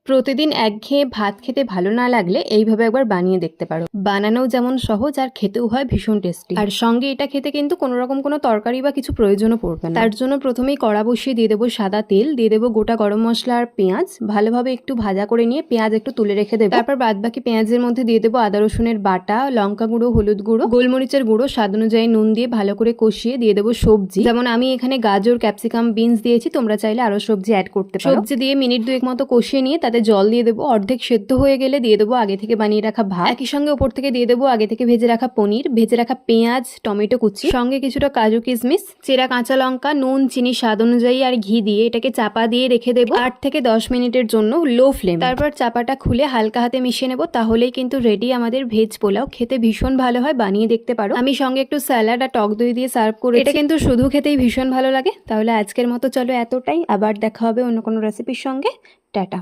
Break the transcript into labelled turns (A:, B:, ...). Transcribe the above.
A: প্রতিদিন একঘেয়ে ভাত খেতে ভালো না লাগলে এইভাবে একবার বানিয়ে দেখতে পারো। বানানোও যেমন সহজ আর খেতেও হয় ভীষণ টেস্টি। আর সঙ্গে এটা খেতে কিন্তু কোনো রকম কোনো তরকারি বা কিছু প্রয়োজনও পড়বে না। তার জন্য প্রথমেই কড়া বসিয়ে দিয়ে দেবো সাদা তেল, দিয়ে দেবো গোটা গরম মশলা আর পেঁয়াজ। ভালোভাবে একটু ভাজা করে নিয়ে পেঁয়াজ একটু তুলে রেখে দেবো। তারপর বাদ বাকি পেঁয়াজের মধ্যে দিয়ে দেবো আদা রসুনের বাটা, লঙ্কা গুঁড়ো, হলুদ গুঁড়ো, গোলমরিচের গুঁড়ো, স্বাদ অনুযায়ী নুন দিয়ে ভালো করে কষিয়ে দিয়ে দেবো সবজি। যেমন আমি এখানে গাজর, ক্যাপসিকাম, বিনস দিয়েছি, তোমরা চাইলে আরো সবজি অ্যাড করতে পারো। সবজি দিয়ে মিনিট 2 মতো কষিয়ে নিয়ে তাতে জল দিয়ে দেবো। অর্ধেক সেদ্ধ হয়ে গেলে দিয়ে দেবো আগে থেকে বানিয়ে রাখা ভাত। একই সঙ্গে ওপর থেকে দিয়ে দেবো আগে থেকে ভেজে রাখা পনির, ভেজে রাখা পেঁয়াজ, টমেটো কুচি, সঙ্গে কিছুটা কাজু কিশমিশ, চেরা কাঁচা লঙ্কা, নুন, চিনি স্বাদ অনুযায়ী আর ঘি দিয়ে এটাকে চাপা দিয়ে রেখে দেবো 8 থেকে 10 মিনিটের জন্য লো ফ্লেম। তারপর চাপাটা খুলে হালকা হাতে মিশিয়ে নেবো। তাহলেই কিন্তু রেডি আমাদের ভেজ পোলাও। খেতে ভীষণ ভালো হয়, বানিয়ে দেখতে পারো। আমি সঙ্গে একটু স্যালাড আর টক দই দিয়ে সার্ভ করে, এটা কিন্তু শুধু খেতেই ভীষণ ভালো লাগে। তাহলে আজকের মতো চলো এতটাই, আবার দেখা হবে অন্য কোনো রেসিপির সঙ্গে। টাটা।